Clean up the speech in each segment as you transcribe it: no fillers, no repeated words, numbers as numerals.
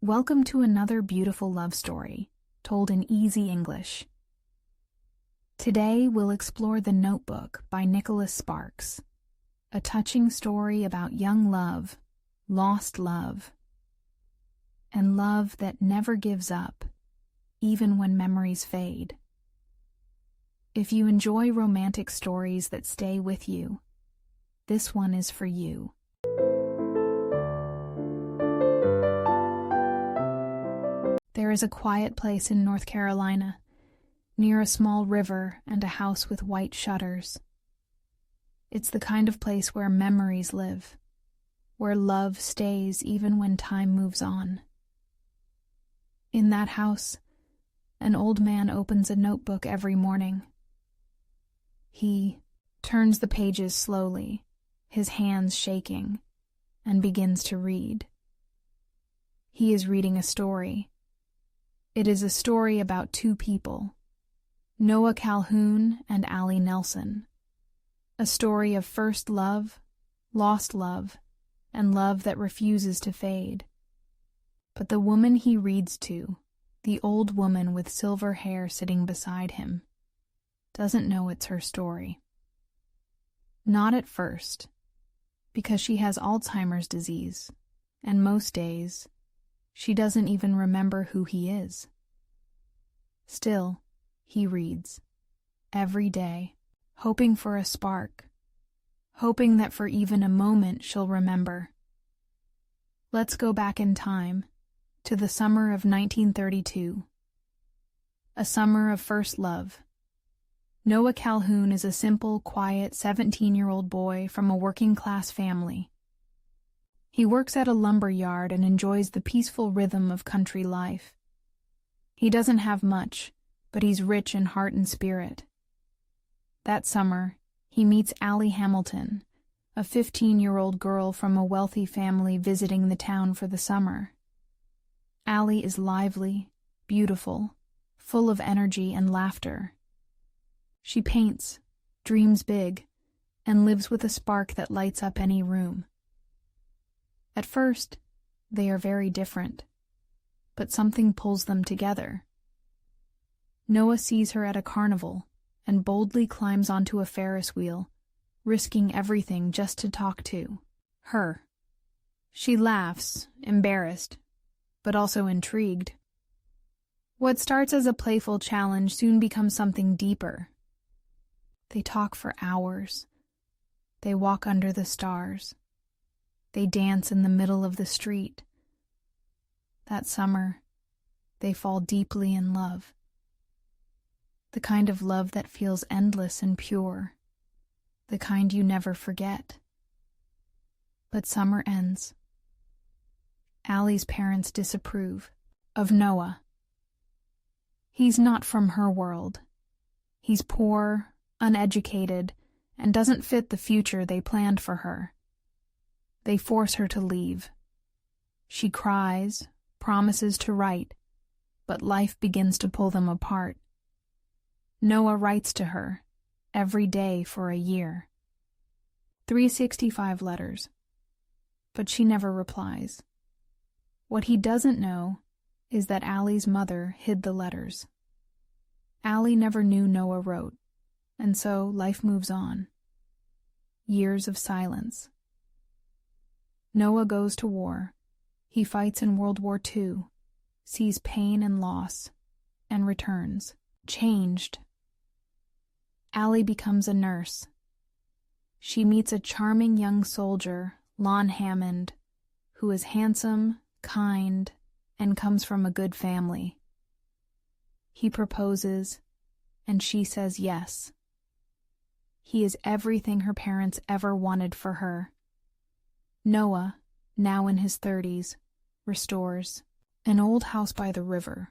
Welcome to another beautiful love story, told in easy English. Today we'll explore The Notebook by Nicholas Sparks, a touching story about young love, lost love, and love that never gives up, even when memories fade. If you enjoy romantic stories that stay with you, this one is for you. There is a quiet place in North Carolina, near a small river and a house with white shutters. It's the kind of place where memories live, where love stays even when time moves on. In that house, an old man opens a notebook every morning. He turns the pages slowly, his hands shaking, and begins to read. He is reading a story. It is a story about two people, Noah Calhoun and Allie Nelson. A story of first love, lost love, and love that refuses to fade. But the woman he reads to, the old woman with silver hair sitting beside him, doesn't know it's her story. Not at first, because she has Alzheimer's disease, and most days, she doesn't even remember who he is. Still, he reads, every day, hoping for a spark, hoping that for even a moment she'll remember. Let's go back in time, to the summer of 1932. A summer of first love. Noah Calhoun is a simple, quiet 17-year-old boy from a working-class family. He works at a lumber yard and enjoys the peaceful rhythm of country life. He doesn't have much, but he's rich in heart and spirit. That summer, he meets Allie Hamilton, a 15-year-old girl from a wealthy family visiting the town for the summer. Allie is lively, beautiful, full of energy and laughter. She paints, dreams big, and lives with a spark that lights up any room. At first, they are very different, but something pulls them together. Noah sees her at a carnival and boldly climbs onto a Ferris wheel, risking everything just to talk to her. She laughs, embarrassed, but also intrigued. What starts as a playful challenge soon becomes something deeper. They talk for hours. They walk under the stars. They dance in the middle of the street. That summer, they fall deeply in love. The kind of love that feels endless and pure. The kind you never forget. But summer ends. Allie's parents disapprove of Noah. He's not from her world. He's poor, uneducated, and doesn't fit the future they planned for her. They force her to leave. She cries, promises to write, but life begins to pull them apart. Noah writes to her, every day for a year. 365 letters. But she never replies. What he doesn't know is that Allie's mother hid the letters. Allie never knew Noah wrote, and so life moves on. Years of silence. Noah goes to war. He fights in World War II, sees pain and loss, and returns, changed. Allie becomes a nurse. She meets a charming young soldier, Lon Hammond, who is handsome, kind, and comes from a good family. He proposes, and she says yes. He is everything her parents ever wanted for her. Noah, now in his 30s, restores an old house by the river,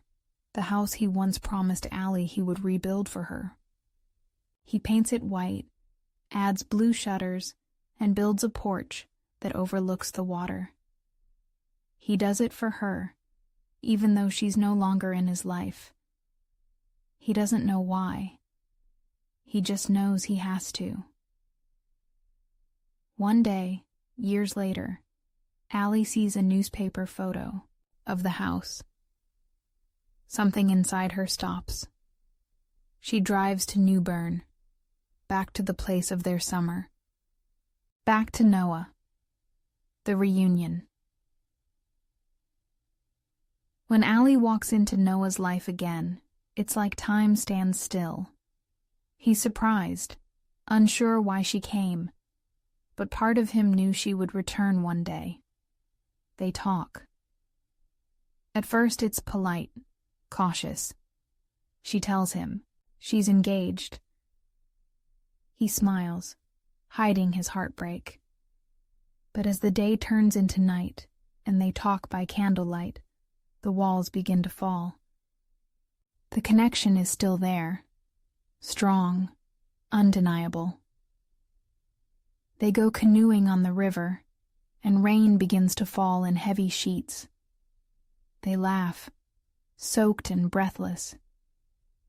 the house he once promised Allie he would rebuild for her. He paints it white, adds blue shutters, and builds a porch that overlooks the water. He does it for her, even though she's no longer in his life. He doesn't know why. He just knows he has to. One day, years later, Allie sees a newspaper photo. of the house. Something inside her stops. She drives to Newburn, back to the place of their summer. Back to Noah. The reunion. When Allie walks into Noah's life again, it's like time stands still. He's surprised, unsure why she came, but part of him knew she would return one day. They talk. At first it's polite, cautious. She tells him she's engaged. He smiles, hiding his heartbreak. But as the day turns into night and they talk by candlelight, the walls begin to fall. The connection is still there, strong, undeniable. They go canoeing on the river, and rain begins to fall in heavy sheets. They laugh, soaked and breathless,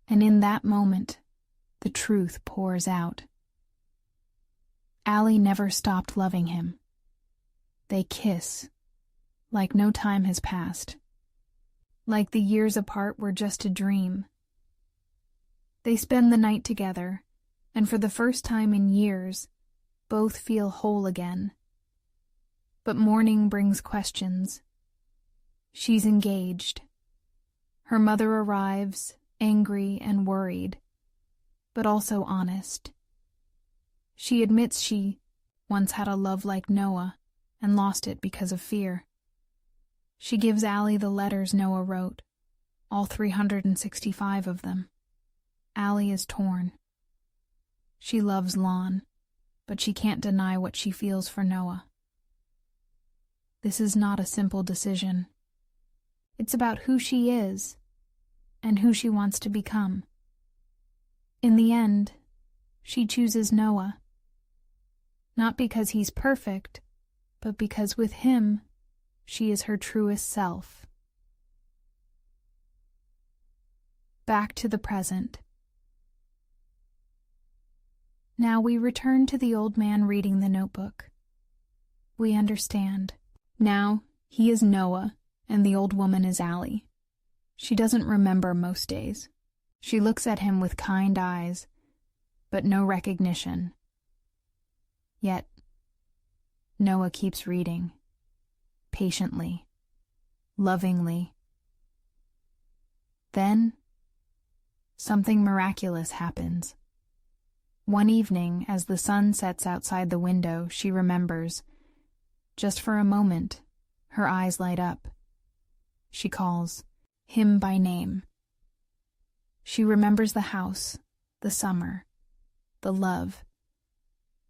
and in that moment, the truth pours out. Allie never stopped loving him. They kiss, like no time has passed. Like the years apart were just a dream. They spend the night together, and for the first time in years, both feel whole again. But morning brings questions. She's engaged. Her mother arrives, angry and worried, but also honest. She admits she once had a love like Noah and lost it because of fear. She gives Allie the letters Noah wrote, all 365 of them. Allie is torn. She loves Lon, but she can't deny what she feels for Noah. This is not a simple decision. It's about who she is and who she wants to become. In the end, she chooses Noah. Not because he's perfect, but because with him, she is her truest self. Back to the present. Now we return to the old man reading the notebook. We understand. Now he is Noah, and the old woman is Allie. She doesn't remember most days. She looks at him with kind eyes, but no recognition. Yet, Noah keeps reading. Patiently, lovingly. Then, something miraculous happens. One evening, as the sun sets outside the window, she remembers. Just for a moment, her eyes light up. She calls him by name. She remembers the house, the summer, the love.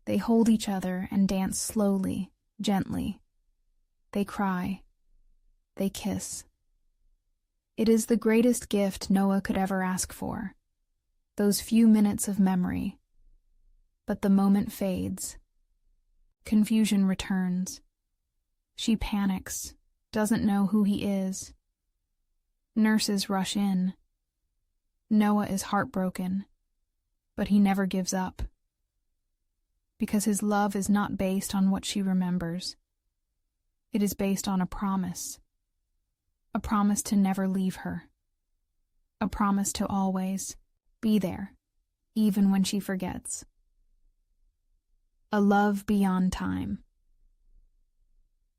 They hold each other and dance slowly, gently. They cry. They kiss. It is the greatest gift Noah could ever ask for, those few minutes of memory. But the moment fades. Confusion returns. She panics, doesn't know who he is. Nurses rush in. Noah is heartbroken, but he never gives up. Because his love is not based on what she remembers. It is based on a promise to never leave her, a promise to always be there, even when she forgets. A love beyond time.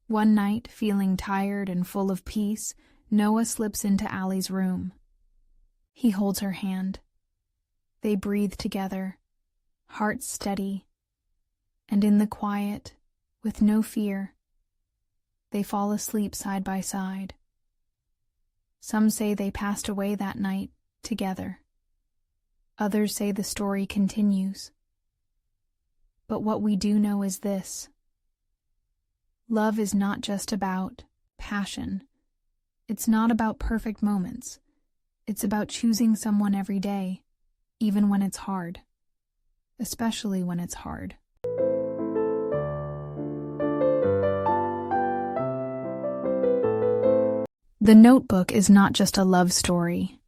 One night, feeling tired and full of peace, Noah slips into Allie's room. He holds her hand. They breathe together, hearts steady, and in the quiet, with no fear, they fall asleep side by side. Some say they passed away that night together. Others say the story continues. But what we do know is this. Love is not just about passion. It's not about perfect moments. It's about choosing someone every day, even when it's hard. Especially when it's hard. The Notebook is not just a love story.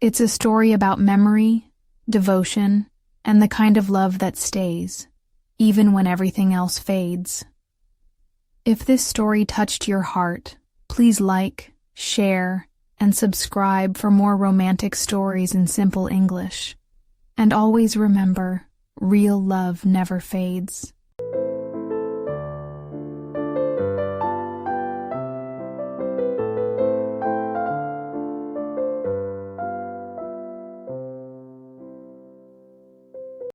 It's a story about memory, devotion, and the kind of love that stays, even when everything else fades. If this story touched your heart, please like, share, and subscribe for more romantic stories in simple English. And always remember, real love never fades.